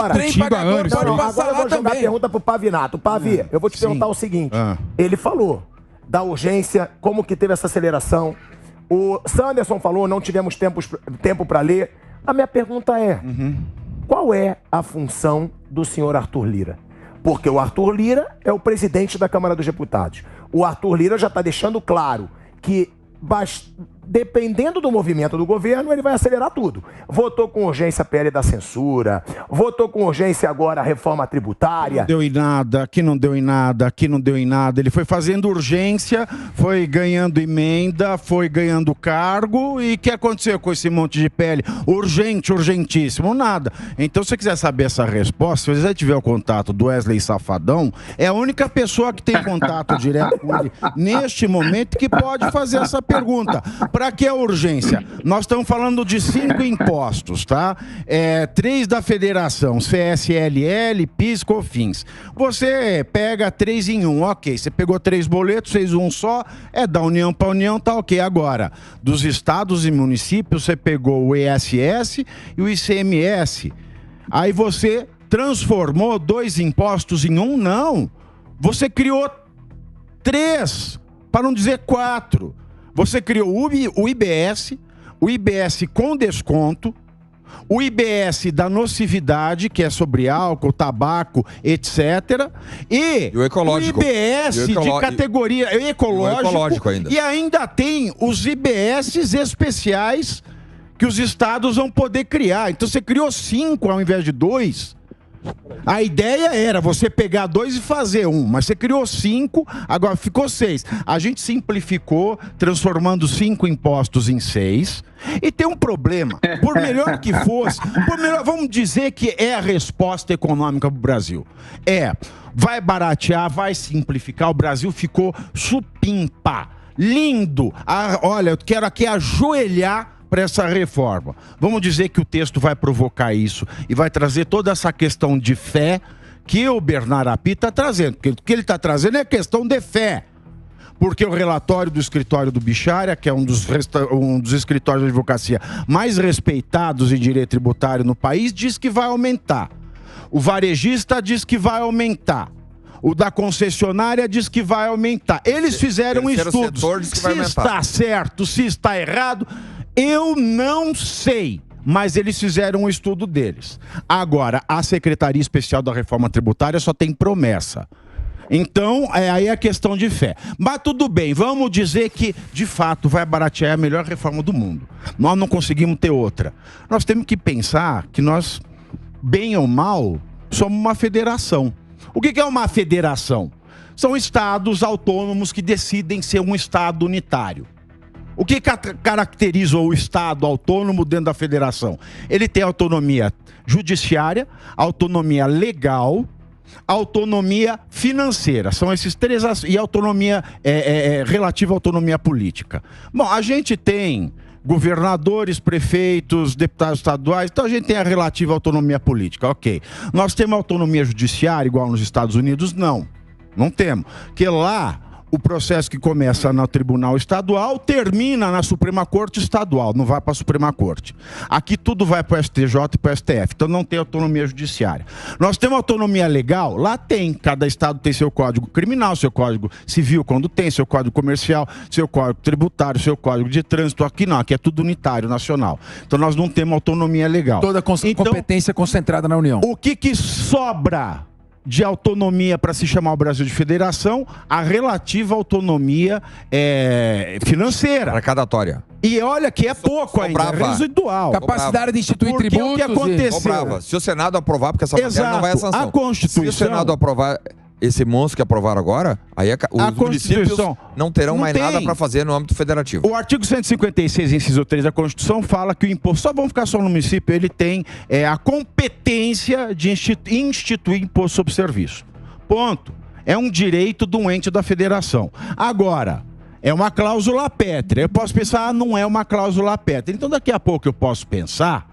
Trem pagador, pode Não, passar agora eu lá vou jogar a também. pergunta pro Pavinato. Pavi, eu vou te perguntar o seguinte. Ele falou da urgência, como que teve essa aceleração. O Sanderson falou, não tivemos tempo para ler. A minha pergunta é, qual é a função do senhor Arthur Lira? Porque o Arthur Lira é o presidente da Câmara dos Deputados. O Arthur Lira já está deixando claro que, dependendo do movimento do governo, ele vai acelerar tudo. Votou com urgência a PL da censura, votou com urgência agora a reforma tributária. Não deu em nada, aqui não deu em nada, aqui não deu em nada. Ele foi fazendo urgência, foi ganhando emenda, foi ganhando cargo. E o que aconteceu com esse monte de PL? Urgente, urgentíssimo, nada. Então, se você quiser saber essa resposta, se você tiver o contato do Wesley Safadão, é a única pessoa que tem contato direto com ele neste momento que pode fazer essa pergunta. Para que a urgência? Nós estamos falando de 5 impostos, tá? 3 da federação, CSLL, PIS, COFINS. Você pega 3 em 1, ok. Você pegou 3 boletos, fez um só, da União para União, tá ok. Agora, dos estados e municípios, você pegou o ISS e o ICMS. Aí você transformou 2 impostos em um? Não. Você criou 3, para não dizer 4. Você criou o IBS com desconto, o IBS da nocividade, que é sobre álcool, tabaco, etc. E o ecológico. O IBS de categoria ecológico ainda. E ainda tem os IBS especiais que os estados vão poder criar. Então você criou 5 ao invés de 2. A ideia era você pegar 2 e fazer 1, mas você criou 5, agora ficou 6. A gente simplificou, transformando 5 impostos em 6. E tem um problema, por melhor que fosse, vamos dizer que é a resposta econômica para o Brasil. Vai baratear, vai simplificar, o Brasil ficou supimpa, lindo. Olha, eu quero aqui ajoelhar para essa reforma. Vamos dizer que o texto vai provocar isso e vai trazer toda essa questão de fé que o Bernard Api está trazendo. Porque o que ele está trazendo é questão de fé. Porque o relatório do escritório do Bichária, que é um dos escritórios de advocacia mais respeitados em direito tributário no país, diz que vai aumentar. O varejista diz que vai aumentar. O da concessionária diz que vai aumentar. Eles fizeram estudos. Se está certo, se está errado, eu não sei, mas eles fizeram um estudo deles. Agora, a Secretaria Especial da Reforma Tributária só tem promessa. Então, aí é a questão de fé. Mas tudo bem, vamos dizer que, de fato, vai baratear a melhor reforma do mundo. Nós não conseguimos ter outra. Nós temos que pensar que nós, bem ou mal, somos uma federação. O que é uma federação? São estados autônomos que decidem ser um estado unitário. O que caracteriza o Estado autônomo dentro da federação? Ele tem autonomia judiciária, autonomia legal, autonomia financeira. São esses 3 e autonomia relativa à autonomia política. Bom, a gente tem governadores, prefeitos, deputados estaduais, então a gente tem a relativa autonomia política, ok. Nós temos autonomia judiciária igual nos Estados Unidos? Não temos. Porque lá o processo que começa no Tribunal Estadual termina na Suprema Corte Estadual, não vai para a Suprema Corte. Aqui tudo vai para o STJ e para o STF, então não tem autonomia judiciária. Nós temos autonomia legal? Lá tem. Cada estado tem seu código criminal, seu código civil quando tem, seu código comercial, seu código tributário, seu código de trânsito. Aqui não, aqui é tudo unitário, nacional. Então nós não temos autonomia legal. Toda competência concentrada na União. O que sobra de autonomia para se chamar o Brasil de federação? A relativa autonomia financeira. Arrecadatória. E olha que é pouco ainda, é residual. Capacidade de instituir tributos. O que aconteceu? Se o Senado aprovar, porque essa matéria não vai à sanção. A Constituição... Se o Senado aprovar esse monstro que aprovaram agora, aí os municípios não terão mais nada para fazer no âmbito federativo. O artigo 156, inciso 3 da Constituição, fala que o imposto, só vamos ficar só no município, ele tem a competência de instituir imposto sobre serviço. Ponto. É um direito do ente da federação. Agora, é uma cláusula pétrea. Eu posso pensar, não é uma cláusula pétrea. Então, daqui a pouco eu posso pensar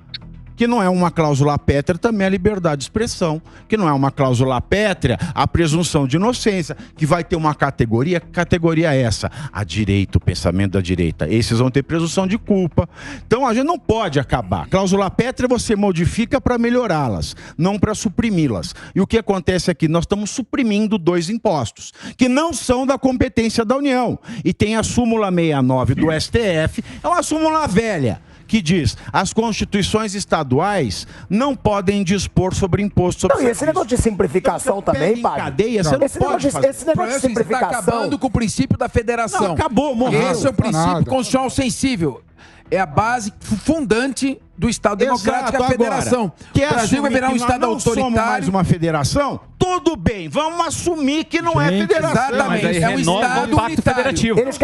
que não é uma cláusula pétrea também a liberdade de expressão, que não é uma cláusula pétrea a presunção de inocência, que vai ter uma categoria, que categoria é essa? A direita, o pensamento da direita. Esses vão ter presunção de culpa. Então a gente não pode acabar. Cláusula pétrea você modifica para melhorá-las, não para suprimi-las. E o que acontece aqui? Nós estamos suprimindo 2 impostos, que não são da competência da União. E tem a súmula 69 do STF, é uma súmula velha, que diz: as constituições estaduais não podem dispor sobre imposto sobre serviço. E esse negócio de simplificação então, também, padre. Cadeia, você não pode fazer. Esse negócio de simplificação... Está acabando com o princípio da federação. Não, acabou, morreu. Esse é o princípio constitucional sensível. É a base fundante do Estado democrático, a federação. O Brasil vai virar um Estado autoritário. Somos mais uma federação? Tudo bem, vamos assumir que não é federação. Exatamente, é um Estado unitário. Eles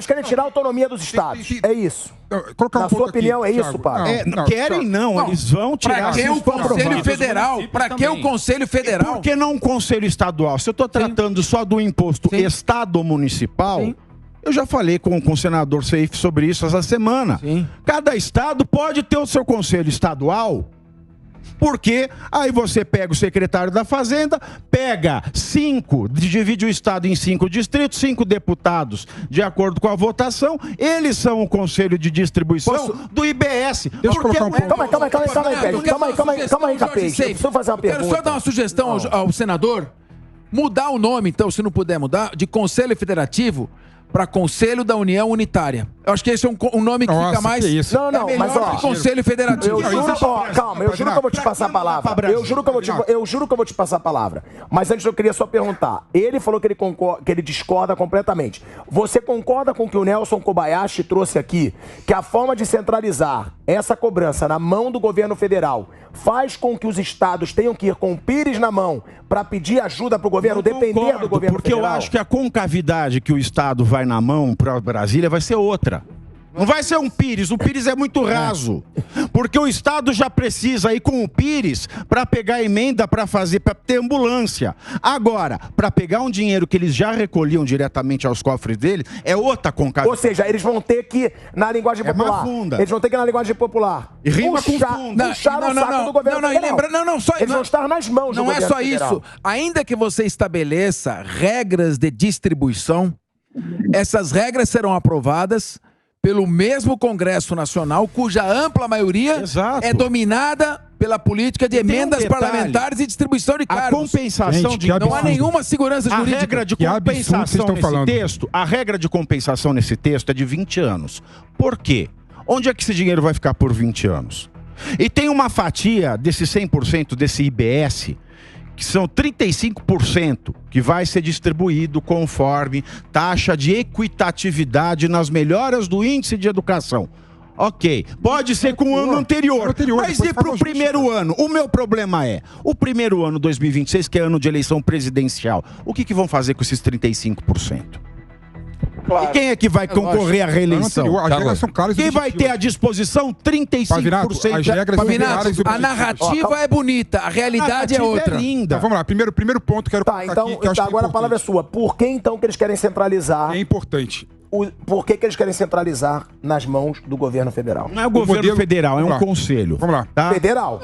querem tirar a autonomia dos Estados. É isso. Na sua opinião, é isso, padre? Querem não, eles vão tirar... Para que o Conselho Federal? Para que o Conselho Federal? Por que não um Conselho Estadual? Se eu estou tratando só do imposto Estado municipal... Eu já falei com o senador Seif sobre isso essa semana. Sim. Cada estado pode ter o seu conselho estadual, porque aí você pega o secretário da Fazenda, pega 5, divide o estado em 5 distritos, 5 deputados, de acordo com a votação, eles são o conselho de distribuição do IBS. Deixa eu colocar um pouco. Calma aí, Capês. Deixa eu fazer uma pergunta. Quero só dar uma sugestão ao senador, mudar o nome, então, se não puder mudar, de Conselho Federativo para Conselho da União Unitária. Eu acho que esse é um nome que fica mais... Que isso? Não, mas ó, Conselho Federativo. Eu juro que eu vou te passar a palavra. Eu juro que eu vou te passar a palavra. Mas antes eu queria só perguntar. Ele falou que ele discorda completamente. Você concorda com o que o Nelson Kobayashi trouxe aqui? Que a forma de centralizar essa cobrança na mão do governo federal faz com que os estados tenham que ir com o Pires na mão para pedir ajuda para o governo, depender do governo porque federal? Eu acho que a concavidade que o estado vai na mão para Brasília vai ser outra. Não vai ser um Pires, o Pires é muito raso. Porque o Estado já precisa ir com o Pires para pegar emenda para fazer, para ter ambulância. Agora, para pegar um dinheiro que eles já recolhiam diretamente aos cofres deles, é outra concavidade. Ou seja, eles vão ter que, na linguagem popular, eles vão ter que, na linguagem popular, e rima com funda. Puxar o saco do governo federal. Eles vão estar nas mãos do governo federal. Não é só isso. Ainda que você estabeleça regras de distribuição, essas regras serão aprovadas pelo mesmo Congresso Nacional, cuja ampla maioria é dominada pela política de emendas parlamentares e distribuição de cargos. A compensação não há nenhuma segurança jurídica. A regra de compensação nesse texto, a regra de compensação nesse texto é de 20 anos. Por quê? Onde é que esse dinheiro vai ficar por 20 anos? E tem uma fatia desse 100% desse IBS, que são 35% que vai ser distribuído conforme taxa de equitatividade nas melhoras do índice de educação. Ok, pode ser com o ano anterior, mas e para o primeiro ano? O meu problema é, o primeiro ano, 2026, que é ano de eleição presidencial, o que vão fazer com esses 35%? Claro. E quem é que vai concorrer à reeleição? As regras são claras. Quem vai ter à disposição 35%? Pavinato, a narrativa é bonita, a realidade é outra. É linda. Então, vamos lá, primeiro ponto que eu quero colocar aqui. Então, agora a palavra é sua. Por que então que eles querem centralizar? É importante. Por que eles querem centralizar nas mãos do governo federal? Não é o governo federal, é um conselho. Vamos lá. Tá? Federal.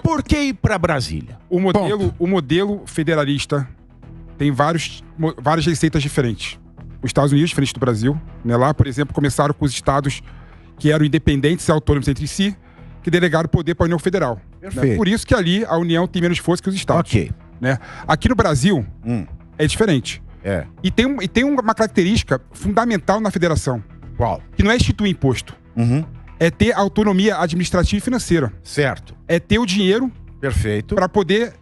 Por que ir para Brasília? O modelo federalista tem várias receitas diferentes. Os Estados Unidos, diferente do Brasil, né? Lá, por exemplo, começaram com os estados que eram independentes e autônomos entre si, que delegaram o poder para a União Federal. Perfeito. Né? Por isso que ali a União tem menos força que os estados. Ok. Né? Aqui no Brasil, é diferente. É. E tem uma característica fundamental na federação. Qual? Que não é instituir imposto. É ter autonomia administrativa e financeira. Certo. É ter o dinheiro para poder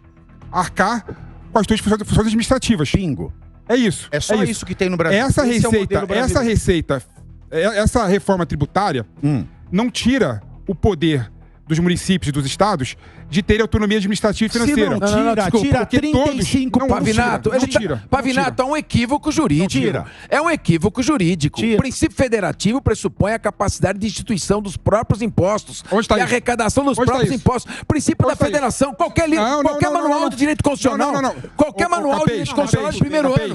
arcar com as suas funções administrativas. Bingo. É isso. É só isso que tem no Brasil. Essa reforma tributária não tira o poder dos municípios e dos estados de ter autonomia administrativa e financeira. Tira 35%. Pavinato, é um equívoco jurídico. É um equívoco jurídico. O princípio federativo pressupõe a capacidade de instituição dos próprios impostos e a arrecadação dos próprios impostos. Princípio da federação. Qualquer manual de direito constitucional. Qualquer manual de direito constitucional de primeiro ano.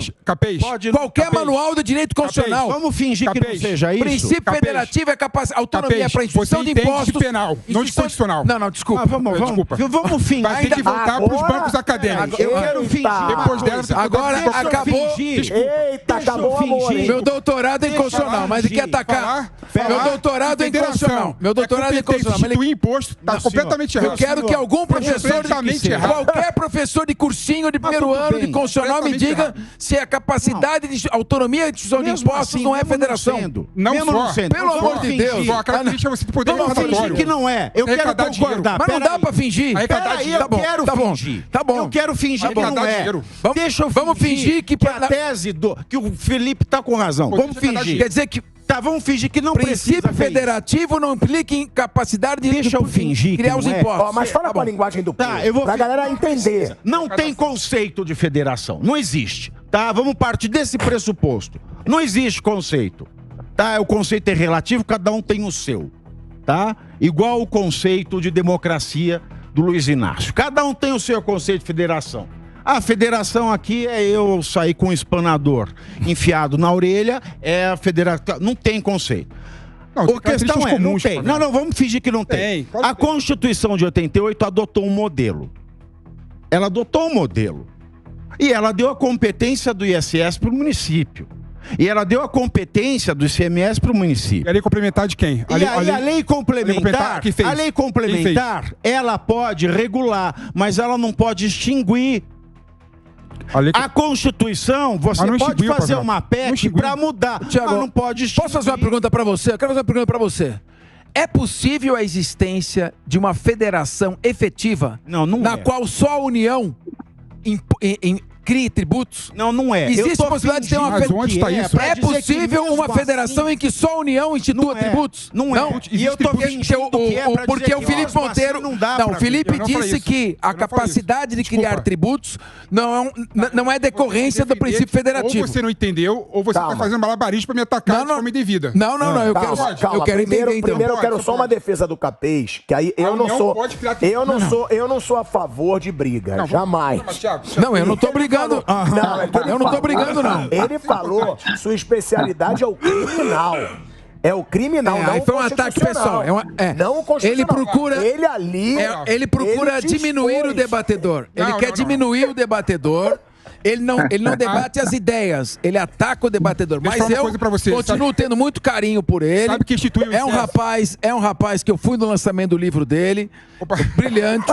Qualquer manual de direito constitucional. Vamos fingir que não seja isso. Princípio federativo é autonomia para instituição de impostos. Não de inconstitucional. Não, desculpa. Vamos fingir. Vai ter que voltar para os bancos acadêmicos. Eu quero fingir. Depois dela, você agora acabou. Eita, acabou o amor. Meu doutorado é inconstitucional, mas ele quer atacar. Meu doutorado é inconstitucional. Meu doutorado é inconstitucional. Substituir imposto está completamente errado. Eu quero que algum professor, qualquer professor de cursinho de primeiro ano de constitucional me diga se a capacidade de autonomia de instituição de impostos não é federação. Não só. Pelo amor de Deus. A característica é você poder Vamos fingir que não é. Eu quero concordar. Mas não dá pra fingir. Peraí, eu quero fingir. Tá bom. Eu quero fingir que não é. Deixa eu Vamos fingir que a tese que o Felipe tá com razão. Vamos fingir. Quer dizer que tá, vamos fingir que não precisa. Princípio federativo não implica em capacidade de criar os impostos. Mas fala com a linguagem do povo, pra galera entender. Não tem conceito de federação. Não existe. Tá? Vamos partir desse pressuposto. Não existe conceito. Tá? O conceito é relativo, cada um tem o seu. Tá? Igual o conceito de democracia do Luiz Inácio. Cada um tem o seu conceito de federação. A federação aqui é eu sair com um espanador enfiado na orelha, é a federação. Não tem conceito. Não, a questão é, não tem. Não, vamos fingir que não tem. A Constituição de 88 adotou um modelo. Ela adotou um modelo. E ela deu a competência do ISS para o município. E ela deu a competência do ICMS para o município. E a lei complementar de quem? A lei complementar, ela pode regular, mas ela não pode extinguir. A Constituição, você pode fazer uma PEC para mudar, Thiago, mas não pode extinguir. Posso fazer uma pergunta para você? Eu quero fazer uma pergunta para você. É possível a existência de uma federação efetiva na qual só a União crie tributos? Não é. Existe a possibilidade de ter uma federação. É possível uma federação em que só a União institua tributos? Não é. E eu tô porque o Felipe Monteiro. Não, o Felipe disse que a capacidade de criar tributos não é decorrência do princípio federativo. Ou você não entendeu, ou você está fazendo malabarismo para me atacar de forma indevida. Não, eu quero entender. Primeiro eu quero só uma defesa do Capês, que aí eu não sou a favor de briga, jamais. Não, eu não tô brigando. Eu não tô brigando, não. Ele falou, sua especialidade é o criminal. É o criminal, não o foi um ataque pessoal. Não o constitucional. Ele procura diminuir o debatedor. Ele quer diminuir o debatedor. Ele não debate as ideias, ele ataca o debatedor. Mas eu continuo tendo muito carinho por ele. Sabe que instituiu é um rapaz que eu fui no lançamento do livro dele, brilhante.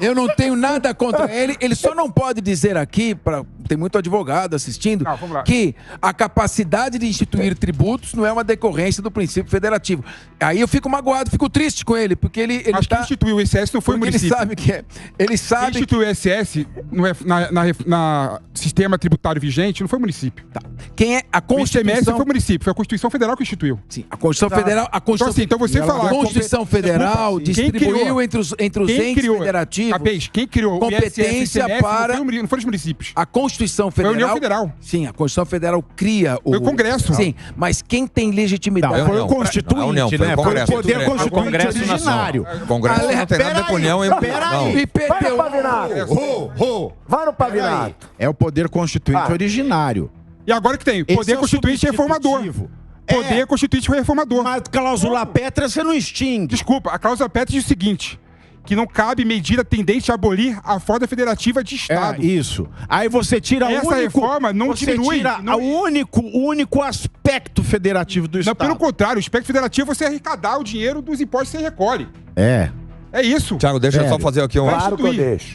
Eu não tenho nada contra ele. Ele só não pode dizer aqui, tem muito advogado assistindo, que a capacidade de instituir tributos não é uma decorrência do princípio federativo. Aí eu fico magoado, fico triste com ele, porque ele quem instituiu o ISS não foi o município. Ele sabe que é. Ele sabe. Quem instituiu o ISS não é na sistema tributário vigente, não foi o município. Tá. Quem é a Constituição? O ICMS foi o município, foi a Constituição Federal que instituiu. Sim, a Constituição Federal. Então você falar. A Constituição Federal distribuiu entre os entes federativos. Quem criou competência o ISS, para. Não foram os municípios. A Constituição Federal. Foi a União Federal. Sim, a Constituição Federal cria o. Foi o Congresso. Sim, mas quem tem legitimidade. Foi o Constituinte, né? Foi o poder constituinte originário. O Congresso não tem nada a ver com a União. Vai no Pavinato. É o poder constituinte originário. E agora que tem? Poder constituinte reformador. Poder constituinte reformador. Mas cláusula pétrea você não extingue. Desculpa, a cláusula pétrea diz o seguinte: que não cabe medida tendente a abolir a folga federativa de Estado. Isso. Aí você tira essa reforma não diminui. O único aspecto federativo do Estado. Não, pelo contrário, o aspecto federativo é você arrecadar o dinheiro dos impostos que você recolhe. É isso. Tiago, deixa eu só fazer aqui um... Claro que eu deixo.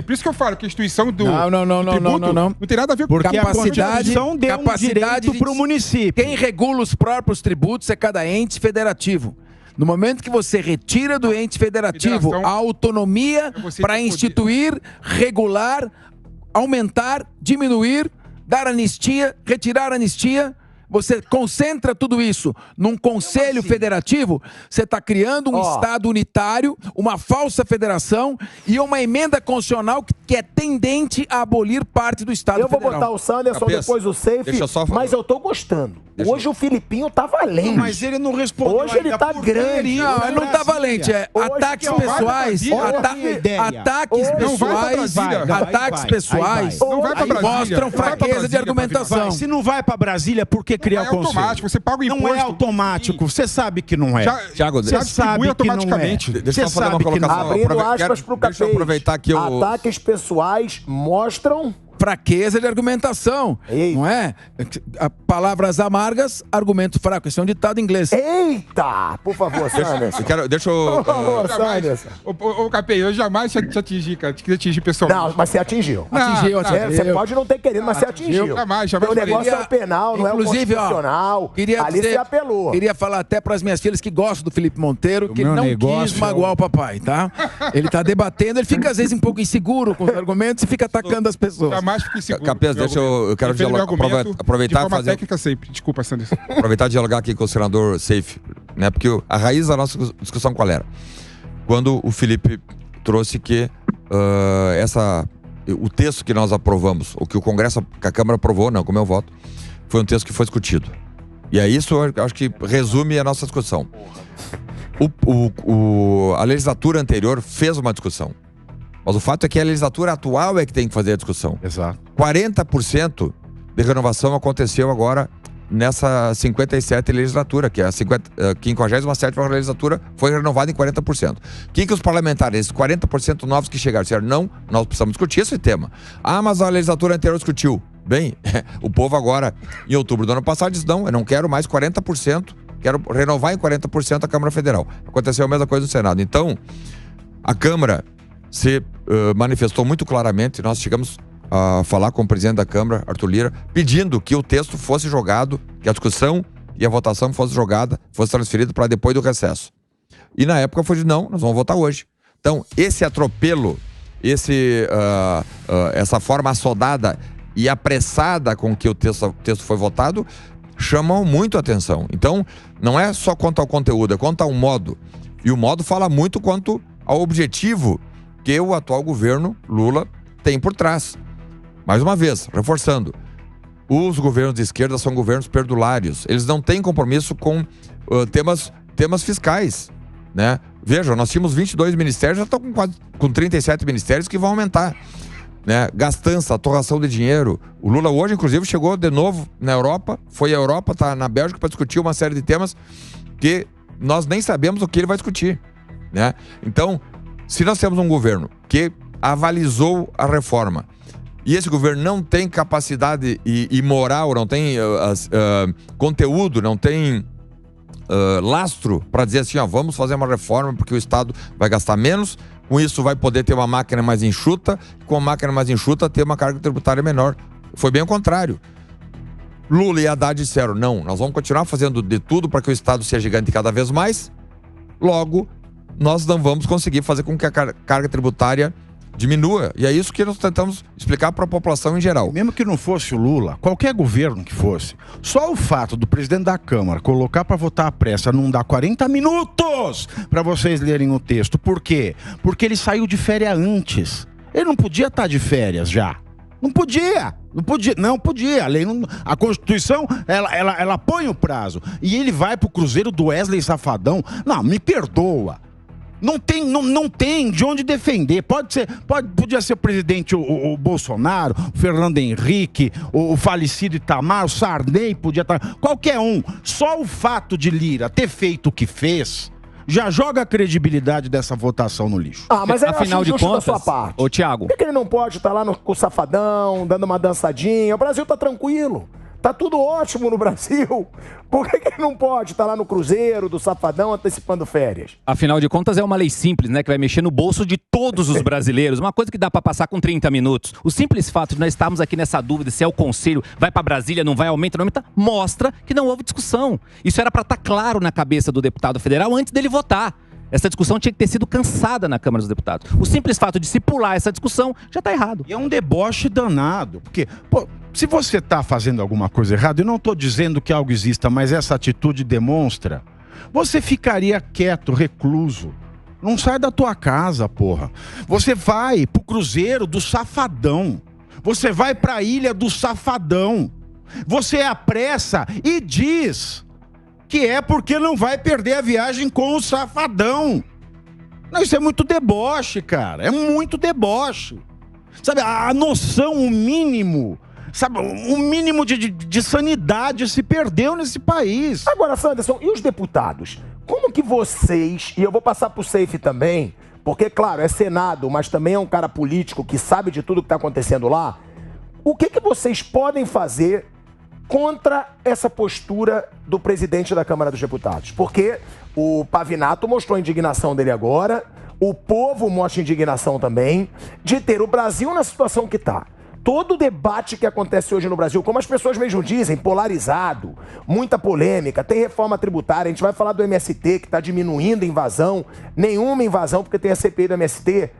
Por isso que eu falo que a instituição do Não tem nada a ver com porque a Constituição deu um direito para o município. Quem regula os próprios tributos é cada ente federativo. No momento que você retira do ente federativo a autonomia para instituir, regular, aumentar, diminuir, dar anistia, retirar anistia, você concentra tudo isso num conselho federativo, você está criando um Estado unitário, uma falsa federação e uma emenda constitucional que é tendente a abolir parte do Estado federal. Eu vou botar o Sanderson, depois o Safe, mas eu estou gostando. Hoje o Filipinho tá valente. Mas ele não respondeu. Hoje ele tá grande. Não, ele não tá valente. Ataques pessoais. Ataques pessoais mostram fraqueza de argumentação. Se não vai pra Brasília, por que criar o conselho? É automático, você paga o imposto. Não é automático, você sabe que não é. Thiago, você sabe automaticamente. Deixa eu fazer uma colocação. Abrindo aspas pro Capês. Deixa eu aproveitar que Ataques pessoais mostram fraqueza de argumentação. Eita. Não é? Palavras amargas, argumento fraco. Esse é um ditado em inglês. Eita! Por favor, Sanders. Deixa eu... Por favor, Sanders. Ô, Capês, eu jamais te atingi, cara. Te atingir pessoalmente. Não, mas você atingiu. Atingiu. Você pode não ter querido, mas você atingiu. Jamais. O negócio é penal, não é o constitucional. Ali você apelou. Queria falar até para as minhas filhas que gostam do Felipe Monteiro, que ele não quis magoar o papai, tá? Ele tá debatendo, ele fica às vezes um pouco inseguro com os argumentos e fica atacando as pessoas. Jamais fiquei seguro. Capês, eu quero aproveitar de forma fazer... técnica sempre. Desculpa, Sanders. Aproveitar e dialogar aqui com o senador Seif, né? Porque a raiz da nossa discussão qual era? Quando o Felipe trouxe que o texto que nós aprovamos, ou que o Congresso, que a Câmara aprovou, não, com o meu voto, foi um texto que foi discutido. E é isso, eu acho que resume a nossa discussão. A legislatura anterior fez uma discussão. Mas o fato é que a legislatura atual é que tem que fazer a discussão. Exato. 40% de renovação aconteceu agora nessa 57 legislatura, que é a 57ª legislatura, foi renovada em 40%. O que os parlamentares, esses 40% novos que chegaram, disseram, não, nós precisamos discutir esse tema. Ah, mas a legislatura anterior discutiu. Bem, o povo agora, em outubro do ano passado, disse, não, eu não quero mais 40%, quero renovar em 40% a Câmara Federal. Aconteceu a mesma coisa no Senado. Então, a Câmara se manifestou muito claramente, nós chegamos a falar com o presidente da Câmara, Arthur Lira, pedindo que o texto fosse jogado, que a discussão e a votação fosse jogada, fosse transferida para depois do recesso. E na época foi de não, nós vamos votar hoje. Então, esse atropelo, essa forma assodada e apressada com que o texto foi votado, chamam muito a atenção. Então, não é só quanto ao conteúdo, é quanto ao modo. E o modo fala muito quanto ao objetivo que o atual governo Lula tem por trás. Mais uma vez, reforçando, os governos de esquerda são governos perdulários. Eles não têm compromisso com temas fiscais, né? Veja, nós tínhamos 22 ministérios, já estão com 37 ministérios que vão aumentar, né? Gastança, torração de dinheiro. O Lula hoje, inclusive, chegou de novo na Europa, foi à Europa, está na Bélgica para discutir uma série de temas que nós nem sabemos o que ele vai discutir, né? Então, se nós temos um governo que avalizou a reforma e esse governo não tem capacidade e moral, não tem conteúdo, não tem lastro para dizer assim, ó, vamos fazer uma reforma porque o Estado vai gastar menos, com isso vai poder ter uma máquina mais enxuta, com a máquina mais enxuta ter uma carga tributária menor. Foi bem o contrário. Lula e Haddad disseram, não, nós vamos continuar fazendo de tudo para que o Estado seja gigante cada vez mais, logo nós não vamos conseguir fazer com que a carga tributária diminua. E é isso que nós tentamos explicar para a população em geral. Mesmo que não fosse o Lula, qualquer governo que fosse, só o fato do presidente da Câmara colocar para votar à pressa não dá 40 minutos para vocês lerem o texto. Por quê? Porque ele saiu de férias antes. Ele não podia estar de férias já. Não podia. A lei não, a Constituição, ela põe o prazo. E ele vai pro Cruzeiro do Wesley Safadão. Não, me perdoa. Não tem de onde defender. Podia ser o presidente o Bolsonaro, o Fernando Henrique, o falecido Itamar, o Sarney podia estar. Qualquer um. Só o fato de Lira ter feito o que fez já joga a credibilidade dessa votação no lixo. Ah, mas afinal de contas, da sua parte. Ô, Thiago. Por que ele não pode estar lá com o Safadão, dando uma dançadinha? O Brasil tá tranquilo. Tá tudo ótimo no Brasil. Por que ele não pode estar lá no Cruzeiro, do Safadão, antecipando férias? Afinal de contas, é uma lei simples, né? Que vai mexer no bolso de todos os brasileiros. Uma coisa que dá pra passar com 30 minutos. O simples fato de nós estarmos aqui nessa dúvida se é o conselho, vai pra Brasília, não vai, aumenta, não aumenta, mostra que não houve discussão. Isso era pra estar claro na cabeça do deputado federal antes dele votar. Essa discussão tinha que ter sido cansada na Câmara dos Deputados. O simples fato de se pular essa discussão já tá errado. E é um deboche danado. Porque, se você tá fazendo alguma coisa errada, eu não tô dizendo que algo exista, mas essa atitude demonstra, você ficaria quieto, recluso. Não sai da tua casa, porra. Você vai pro Cruzeiro do Safadão. Você vai pra Ilha do Safadão. Você apressa e diz que é porque não vai perder a viagem com o Safadão. Não, isso é muito deboche, cara. É muito deboche. Sabe, a noção, o mínimo... Sabe, o mínimo de sanidade se perdeu nesse país. Agora, Sanderson, e os deputados? Como que vocês, e eu vou passar pro Seif também, porque, claro, é Senado, mas também é um cara político que sabe de tudo que está acontecendo lá, o que vocês podem fazer contra essa postura do presidente da Câmara dos Deputados? Porque o Pavinato mostrou a indignação dele agora, o povo mostra indignação também, de ter o Brasil na situação que está. Todo o debate que acontece hoje no Brasil, como as pessoas mesmo dizem, polarizado, muita polêmica, tem reforma tributária, a gente vai falar do MST, que está diminuindo a invasão, nenhuma invasão, porque tem a CPI do MST.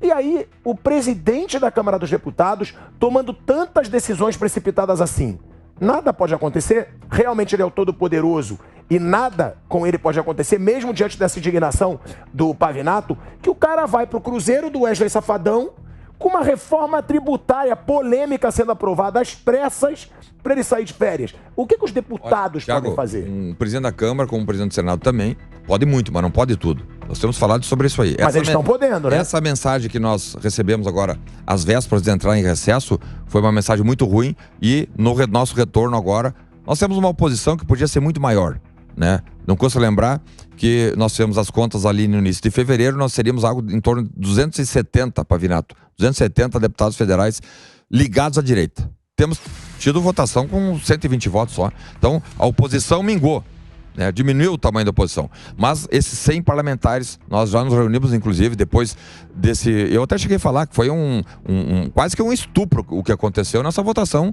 E aí, o presidente da Câmara dos Deputados tomando tantas decisões precipitadas assim. Nada pode acontecer, realmente ele é o todo-poderoso e nada com ele pode acontecer, mesmo diante dessa indignação do Pavinato, que o cara vai pro Cruzeiro do Wesley Safadão, com uma reforma tributária polêmica sendo aprovada às pressas para ele sair de férias. O que os deputados podem fazer? Um presidente da Câmara, como o presidente do Senado também, pode muito, mas não pode tudo. Nós temos falado sobre isso aí. Mas eles estão podendo, né? Essa mensagem que nós recebemos agora, às vésperas de entrar em recesso, foi uma mensagem muito ruim e no nosso retorno agora, nós temos uma oposição que podia ser muito maior, né? Não custa lembrar que nós fizemos as contas ali no início de fevereiro, nós teríamos algo em torno de 270, Pavinato, 270 deputados federais ligados à direita. Temos tido votação com 120 votos só. Então, a oposição mingou, né? Diminuiu o tamanho da oposição. Mas esses 100 parlamentares, nós já nos reunimos, inclusive, depois desse... Eu até cheguei a falar que foi quase que um estupro o que aconteceu nessa votação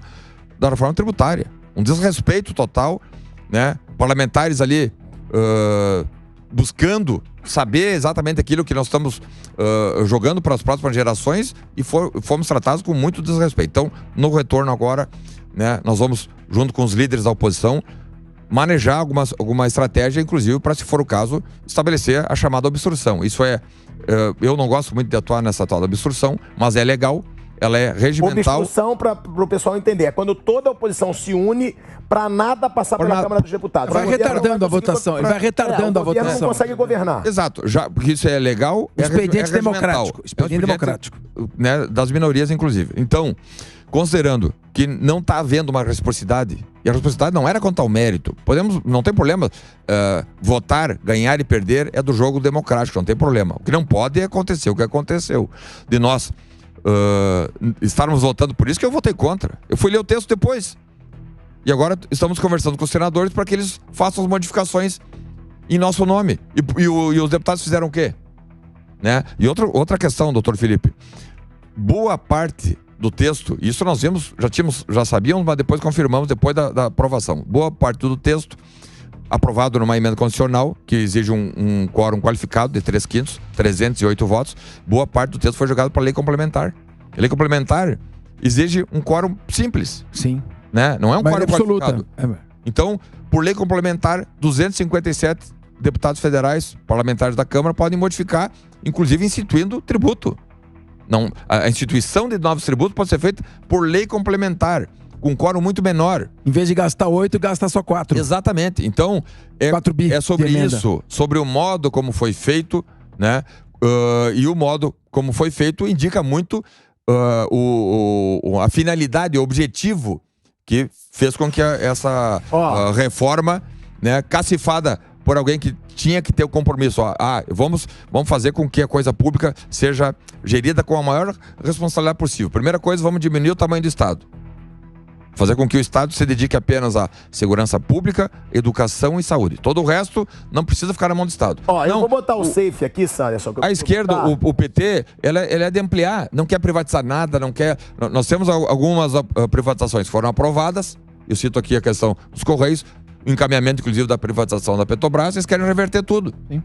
da reforma tributária. Um desrespeito total, né? Parlamentares ali buscando saber exatamente aquilo que nós estamos jogando para as próximas gerações e fomos tratados com muito desrespeito. Então, no retorno agora, né, nós vamos, junto com os líderes da oposição, manejar alguma estratégia, inclusive, para, se for o caso, estabelecer a chamada obstrução. Isso eu não gosto muito de atuar nessa tal obstrução, mas é legal, ela é regimental. Obstrução, para o pessoal entender, é quando toda a oposição se une para nada passar pela Câmara dos Deputados. Vai retardando a votação. Ele vai retardando a votação. O governo não consegue governar. Exato, porque isso é legal. Expediente democrático. Expediente democrático. Né, das minorias, inclusive. Então, considerando que não está havendo uma reciprocidade, e a reciprocidade não era quanto ao mérito, não tem problema, votar, ganhar e perder é do jogo democrático, não tem problema. O que não pode é acontecer o que aconteceu. De nós estarmos votando por isso, que eu votei contra. Eu fui ler o texto depois. E agora estamos conversando com os senadores para que eles façam as modificações em nosso nome. E os deputados fizeram o quê? Né? E outra questão, doutor Felipe. Boa parte do texto, isso nós vimos, já sabíamos, mas depois confirmamos, depois da aprovação. Boa parte do texto, aprovado numa emenda constitucional, que exige um quórum qualificado de 3/5, 308 votos. Boa parte do texto foi jogado para a lei complementar. A lei complementar exige um quórum simples. Sim. Né? Não é um quórum absoluta. qualificado. Então, por lei complementar, 257 deputados federais, parlamentares da Câmara, podem modificar, inclusive instituindo tributo. Não, a instituição de novos tributos pode ser feita por lei complementar, com um quórum muito menor. Em vez de gastar 8, gasta só 4. Exatamente. Então, é sobre isso, sobre o modo como foi feito, né? E o modo como foi feito indica muito a finalidade, o objetivo que fez com que essa reforma, né, cacifada por alguém que tinha que ter o compromisso. Vamos fazer com que a coisa pública seja gerida com a maior responsabilidade possível. Primeira coisa, vamos diminuir o tamanho do Estado. Fazer com que o Estado se dedique apenas à segurança pública, educação e saúde. Todo o resto não precisa ficar na mão do Estado. Eu vou botar o Seif aqui, Sanderson. A esquerda, o PT, ela é de ampliar, não quer privatizar nada, não quer... Nós temos algumas privatizações que foram aprovadas, eu cito aqui a questão dos Correios, o encaminhamento, inclusive, da privatização da Petrobras, eles querem reverter tudo. Sim.